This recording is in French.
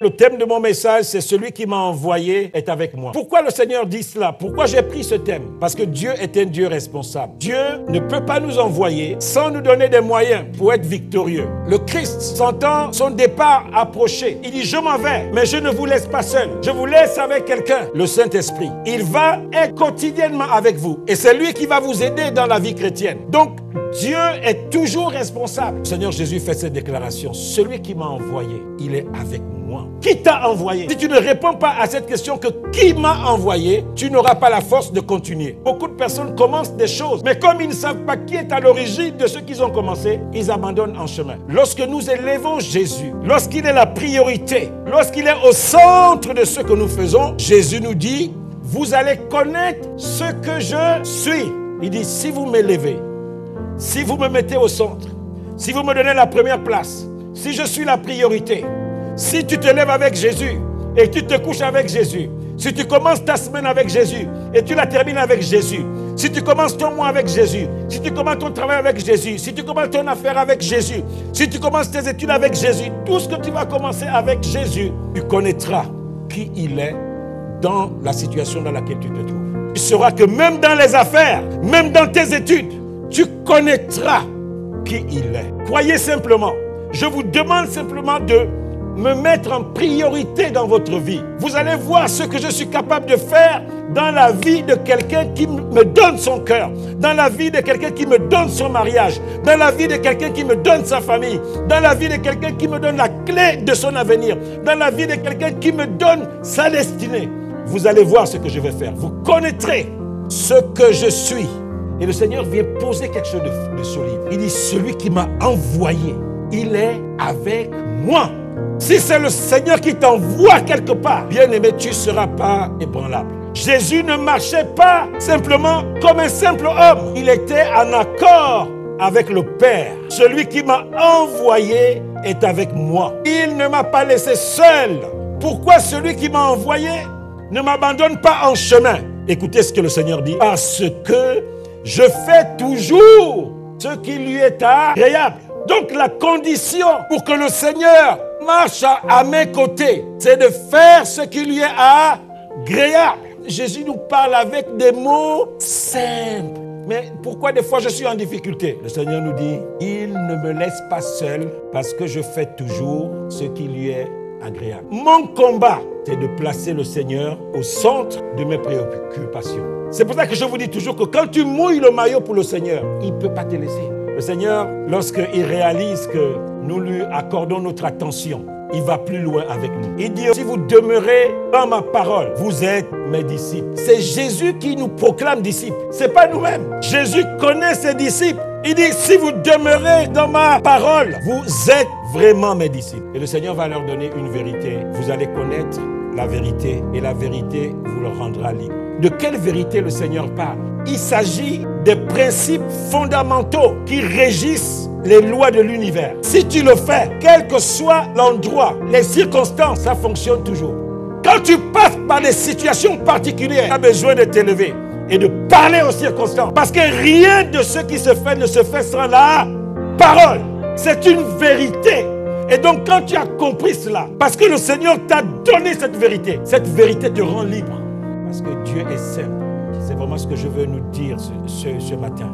Le thème de mon message, c'est celui qui m'a envoyé est avec moi. Pourquoi le Seigneur dit cela? Pourquoi j'ai pris ce thème? Parce que Dieu est un Dieu responsable. Dieu ne peut pas nous envoyer sans nous donner des moyens pour être victorieux. Le Christ, sentant son départ approcher, il dit, je m'en vais, mais je ne vous laisse pas seul. Je vous laisse avec quelqu'un, le Saint-Esprit. Il va être quotidiennement avec vous. Et c'est lui qui va vous aider dans la vie chrétienne. Donc, Dieu est toujours responsable. Le Seigneur Jésus fait cette déclaration. Celui qui m'a envoyé, il est avec moi. Qui t'a envoyé? Si tu ne réponds pas à cette question que qui m'a envoyé, tu n'auras pas la force de continuer. Beaucoup de personnes commencent des choses, mais comme ils ne savent pas qui est à l'origine de ce qu'ils ont commencé, ils abandonnent en chemin. Lorsque nous élevons Jésus, lorsqu'il est la priorité, lorsqu'il est au centre de ce que nous faisons, Jésus nous dit, vous allez connaître ce que je suis. Il dit, si vous m'élevez, si vous me mettez au centre, si vous me donnez la première place, si je suis la priorité, si tu te lèves avec Jésus et tu te couches avec Jésus, si tu commences ta semaine avec Jésus et tu la termines avec Jésus, si tu commences ton mois avec Jésus, si tu commences ton travail avec Jésus, si tu commences ton affaire avec Jésus, si tu commences tes études avec Jésus, tout ce que tu vas commencer avec Jésus, tu connaîtras qui il est dans la situation dans laquelle tu te trouves. Tu sauras que même dans les affaires, même dans tes études, tu connaîtras qui il est. Croyez simplement. Je vous demande simplement de me mettre en priorité dans votre vie. Vous allez voir ce que je suis capable de faire dans la vie de quelqu'un qui me donne son cœur, dans la vie de quelqu'un qui me donne son mariage, dans la vie de quelqu'un qui me donne sa famille, dans la vie de quelqu'un qui me donne la clé de son avenir, dans la vie de quelqu'un qui me donne sa destinée. Vous allez voir ce que je vais faire. Vous connaîtrez ce que je suis. Et le Seigneur vient poser quelque chose de solide. Il dit, celui qui m'a envoyé, il est avec moi. Si c'est le Seigneur qui t'envoie quelque part, bien aimé, tu ne seras pas ébranlable. Jésus ne marchait pas simplement comme un simple homme. Il était en accord avec le Père. Celui qui m'a envoyé est avec moi. Il ne m'a pas laissé seul. Pourquoi celui qui m'a envoyé ne m'abandonne pas en chemin? Écoutez ce que le Seigneur dit. Parce que je fais toujours ce qui lui est agréable. Donc la condition pour que le Seigneur marche à mes côtés, c'est de faire ce qui lui est agréable. Jésus nous parle avec des mots simples. Mais pourquoi des fois je suis en difficulté? Le Seigneur nous dit, il ne me laisse pas seul parce que je fais toujours ce qui lui est agréable. Mon combat, c'est de placer le Seigneur au centre de mes préoccupations. C'est pour ça que je vous dis toujours que quand tu mouilles le maillot pour le Seigneur, il ne peut pas te laisser. Le Seigneur, lorsqu'il réalise que nous lui accordons notre attention, il va plus loin avec nous. Il dit, si vous demeurez dans ma parole, vous êtes mes disciples. C'est Jésus qui nous proclame disciples. Ce n'est pas nous-mêmes. Jésus connaît ses disciples. Il dit, si vous demeurez dans ma parole, vous êtes vraiment mes disciples. Et le Seigneur va leur donner une vérité. Vous allez connaître la vérité et la vérité vous le rendra libre. De quelle vérité le Seigneur parle? Il s'agit des principes fondamentaux qui régissent les lois de l'univers. Si tu le fais, quel que soit l'endroit, les circonstances, ça fonctionne toujours. Quand tu passes par des situations particulières, tu as besoin de t'élever et de parler aux circonstances. Parce que rien de ce qui se fait ne se fait sans la parole. C'est une vérité. Et donc quand tu as compris cela, parce que le Seigneur t'a donné cette vérité te rend libre. Parce que Dieu est saint. C'est vraiment ce que je veux nous dire ce matin.